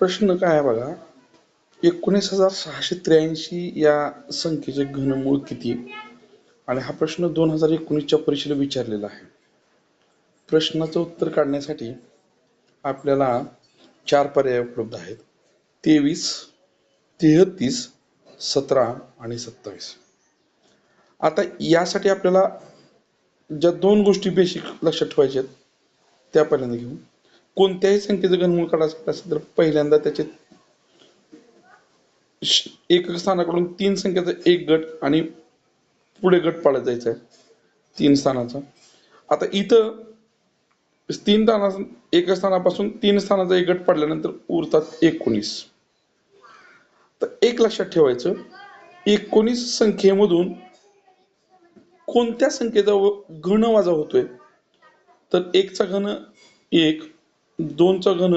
प्रश्न काय आहे बघा, 19,683 या संख्येचे घनमूळ किती? आणि हा प्रश्न 2019च्या परीक्षेला विचारलेला आहे. प्रश्नाचं उत्तर काढण्यासाठी आपल्याला 4 पर्याय उपलब्ध आहेत: 23, 33, 17 आणि 27. आता यासाठी आपल्याला ज्या 2 गोष्टी बेसिक लक्षात ठेवायच्या आहेत त्या पहिल्यांदा घेऊ. कोणत्याही संख्येचं घनमूळ काढायचं असेल तर पहिल्यांदा त्याचे एकक स्थानाकडून 3 संख्येचा एक गट आणि पुढे गट पाडत जायचा आहे 3 स्थानाचा. आता इथं एकक स्थानापासून 3 स्थानाचा एक गट पाडल्यानंतर उरतात 19. तर एक लक्षात ठेवायचं, 19 संख्येमधून कोणत्या संख्येचा घन वजा होतोय, तर 1 चा घन 1, 2 चा घन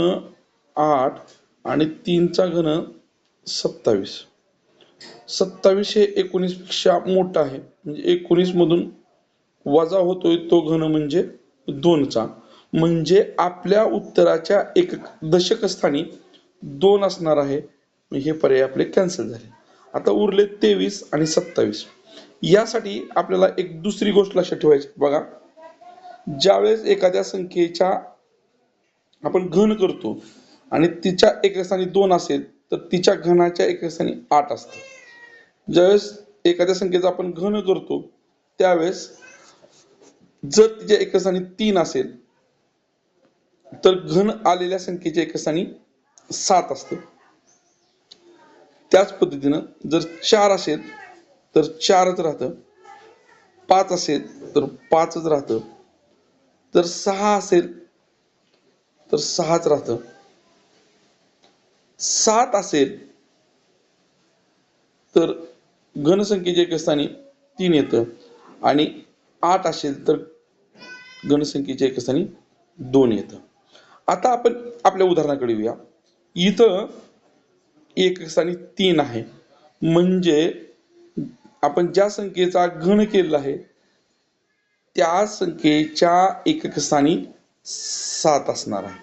8 आणि 3 चा घन 27. 27 हे 19 पेक्षा मोठा आहे, म्हणजे 19 मधून वजा होतोय तो घन म्हणजे 2 चा, म्हणजे आपल्या उत्तराच्या दशक स्थानी 2 असणार आहे. हे पर्याय आपले कॅन्सल झाले. आता उरले 23 आणि 27. यासाठी आपल्याला एक दुसरी गोष्ट लक्षात ठेवायची बघा, ज्यावेळेस एखाद्या संख्येच्या आपण घन करतो आणि तिच्या एकक स्थानी 2 असेल तर तिच्या घनाच्या एकक स्थानी 8 असतं. ज्यावेळेस एखाद्या संख्येचा आपण घन करतो त्यावेळेस जर तिच्या एकक स्थानी 3 असेल तर घन आलेल्या संख्येच्या एकक स्थानी 7 असतं. त्याच पद्धतीनं जर 4 असेल तर 4च राहतं, 5 असेल तर 5च राहतं, तर 6 असेल तर 6च राहतं, 7 असेल तर घनसंख्येच्या एकक स्थानी 3 येतं आणि 8 असेल तर घनसंख्येच्या एकक स्थानी 2 येतं. आता आपण आपल्या उदाहरणाकडे येऊया. इथं एकक स्थानी 3 आहे, म्हणजे आपण ज्या संख्येचा घन केलेला आहे त्या संख्येच्या एकक स्थानी 7 असणार आहे.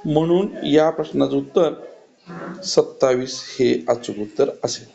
म्हणून या प्रश्नाचं उत्तर 27 हे अचूक उत्तर असेल.